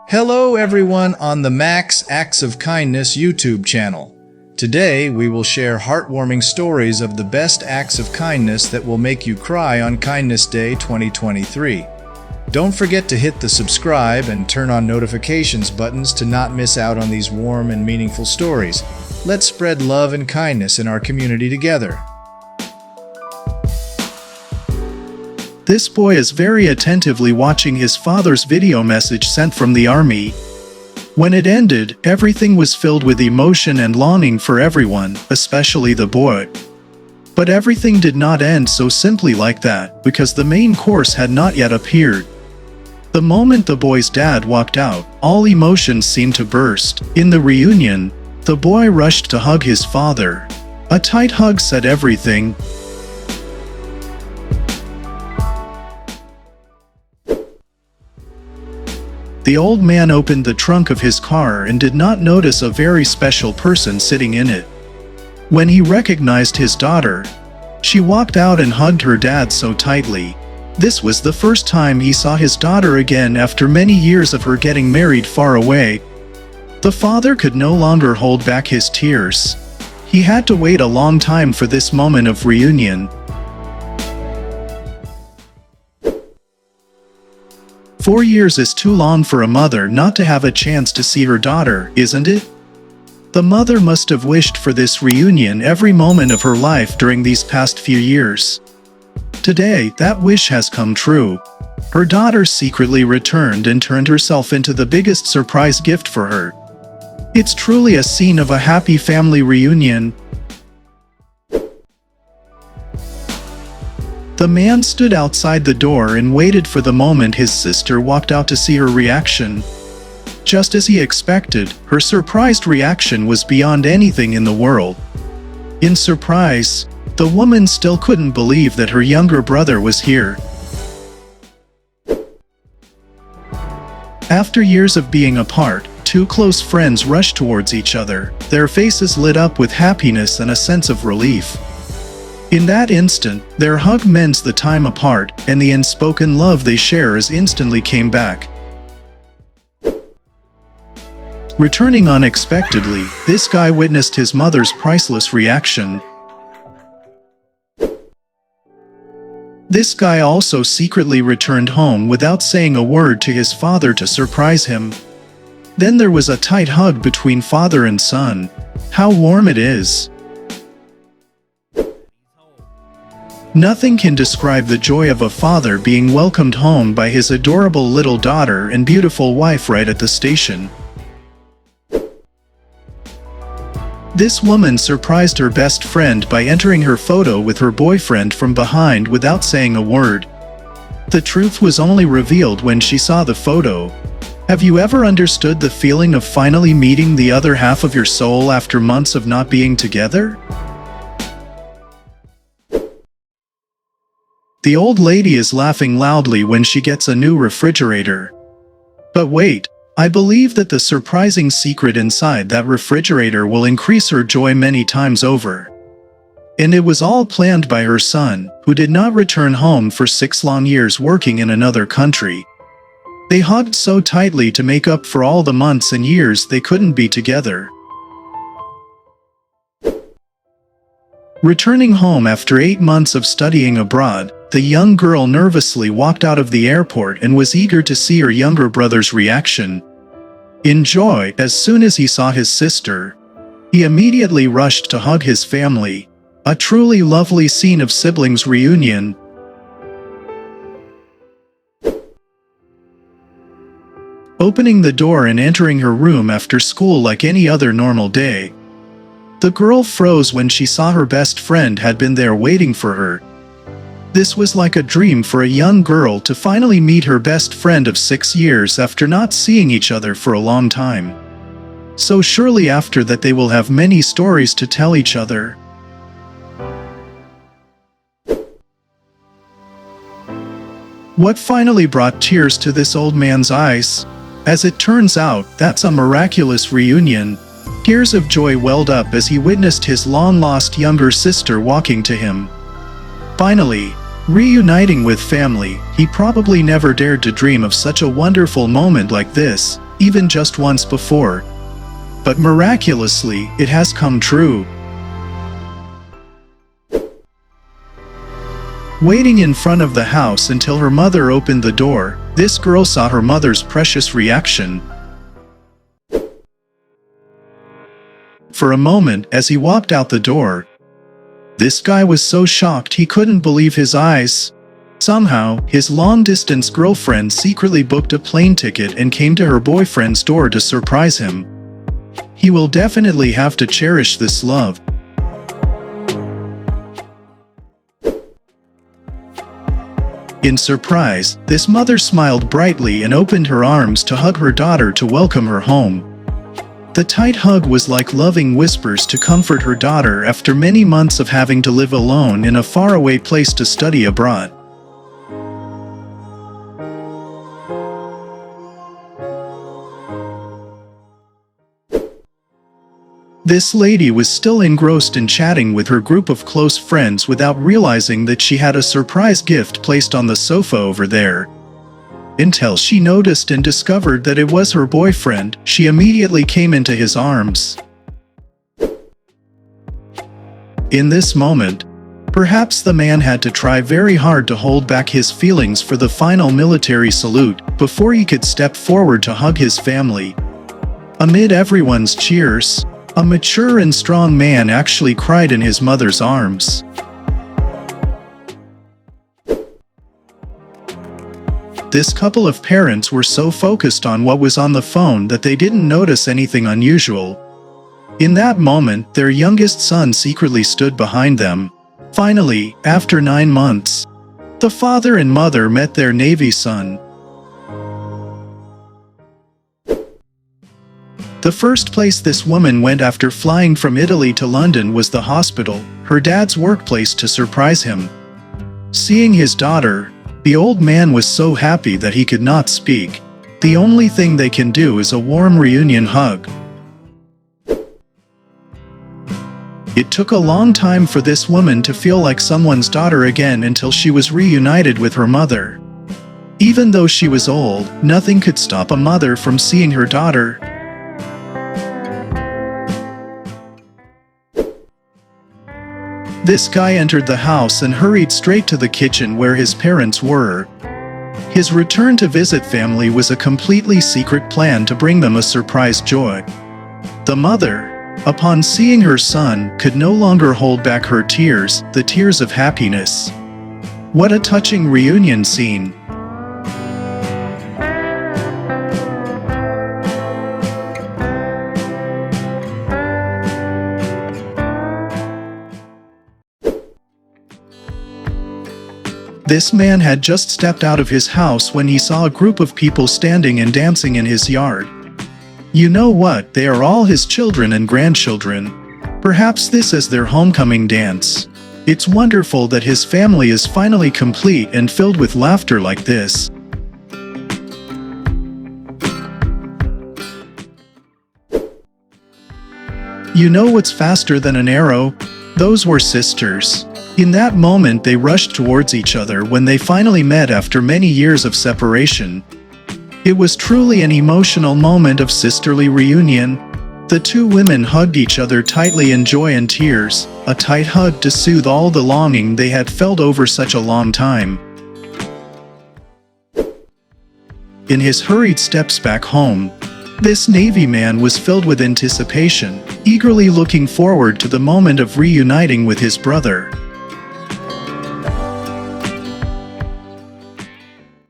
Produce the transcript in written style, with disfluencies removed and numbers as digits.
Hello everyone on the Max Acts of Kindness YouTube channel. Today we will share heartwarming stories of the best acts of kindness that will make you cry on Kindness Day 2023. Don't forget to hit the subscribe and turn on notifications buttons to not miss out on these warm and meaningful stories. Let's spread love and kindness in our community together. This boy is very attentively watching his father's video message sent from the army. When it ended, everything was filled with emotion and longing for everyone, especially the boy. But everything did not end so simply like that, because the main course had not yet appeared. The moment the boy's dad walked out, all emotions seemed to burst. In the reunion, the boy rushed to hug his father. A tight hug said everything. The old man opened the trunk of his car and did not notice a very special person sitting in it. When he recognized his daughter, she walked out and hugged her dad so tightly. This was the first time he saw his daughter again after many years of her getting married far away. The father could no longer hold back his tears. He had to wait a long time for this moment of reunion. 4 years is too long for a mother not to have a chance to see her daughter, isn't it? The mother must have wished for this reunion every moment of her life during these past few years. Today, that wish has come true. Her daughter secretly returned and turned herself into the biggest surprise gift for her. It's truly a scene of a happy family reunion. The man stood outside the door and waited for the moment his sister walked out to see her reaction. Just as he expected, her surprised reaction was beyond anything in the world. In surprise, the woman still couldn't believe that her younger brother was here. After years of being apart, two close friends rushed towards each other, their faces lit up with happiness and a sense of relief. In that instant, their hug mends the time apart, and the unspoken love they share as instantly came back. Returning unexpectedly, this guy witnessed his mother's priceless reaction. This guy also secretly returned home without saying a word to his father to surprise him. Then there was a tight hug between father and son. How warm it is! Nothing can describe the joy of a father being welcomed home by his adorable little daughter and beautiful wife right at the station. This woman surprised her best friend by entering her photo with her boyfriend from behind without saying a word. The truth was only revealed when she saw the photo. Have you ever understood the feeling of finally meeting the other half of your soul after months of not being together? The old lady is laughing loudly when she gets a new refrigerator. But wait, I believe that the surprising secret inside that refrigerator will increase her joy many times over. And it was all planned by her son, who did not return home for 6 long years working in another country. They hugged so tightly to make up for all the months and years they couldn't be together. Returning home after 8 months of studying abroad, the young girl nervously walked out of the airport and was eager to see her younger brother's reaction. In joy, as soon as he saw his sister, he immediately rushed to hug his family. A truly lovely scene of siblings reunion. Opening the door and entering her room after school like any other normal day, the girl froze when she saw her best friend had been there waiting for her. This was like a dream for a young girl to finally meet her best friend of 6 years after not seeing each other for a long time. So surely after that they will have many stories to tell each other. What finally brought tears to this old man's eyes? As it turns out, that's a miraculous reunion. Tears of joy welled up as he witnessed his long-lost younger sister walking to him. Finally, reuniting with family, he probably never dared to dream of such a wonderful moment like this. even just once before. But miraculously, it has come true. Waiting in front of the house until her mother opened the door, this girl saw her mother's precious reaction. For a moment, as he walked out the door, this guy was so shocked he couldn't believe his eyes. Somehow, his long-distance girlfriend secretly booked a plane ticket and came to her boyfriend's door to surprise him. He will definitely have to cherish this love. In surprise, this mother smiled brightly and opened her arms to hug her daughter to welcome her home. The tight hug was like loving whispers to comfort her daughter after many months of having to live alone in a faraway place to study abroad. This lady was still engrossed in chatting with her group of close friends without realizing that she had a surprise gift placed on the sofa over there. Until she noticed and discovered that it was her boyfriend, she immediately came into his arms. In this moment, perhaps the man had to try very hard to hold back his feelings for the final military salute before he could step forward to hug his family. Amid everyone's cheers, a mature and strong man actually cried in his mother's arms. This couple of parents were so focused on what was on the phone that they didn't notice anything unusual. In that moment, their youngest son secretly stood behind them. Finally, after 9 months, the father and mother met their Navy son. The first place this woman went after flying from Italy to London was the hospital, her dad's workplace, to surprise him. Seeing his daughter, the old man was so happy that he could not speak. The only thing they can do is a warm reunion hug. It took a long time for this woman to feel like someone's daughter again until she was reunited with her mother. Even though she was old, nothing could stop a mother from seeing her daughter. This guy entered the house and hurried straight to the kitchen where his parents were. His return to visit family was a completely secret plan to bring them a surprise joy. The mother, upon seeing her son, could no longer hold back her tears, the tears of happiness. What a touching reunion scene! This man had just stepped out of his house when he saw a group of people standing and dancing in his yard. You know what, they are all his children and grandchildren. Perhaps this is their homecoming dance. It's wonderful that his family is finally complete and filled with laughter like this. You know what's faster than an arrow? Those were sisters. In that moment they rushed towards each other when they finally met after many years of separation. It was truly an emotional moment of sisterly reunion. The two women hugged each other tightly in joy and tears, a tight hug to soothe all the longing they had felt over such a long time. In his hurried steps back home, this Navy man was filled with anticipation, eagerly looking forward to the moment of reuniting with his brother.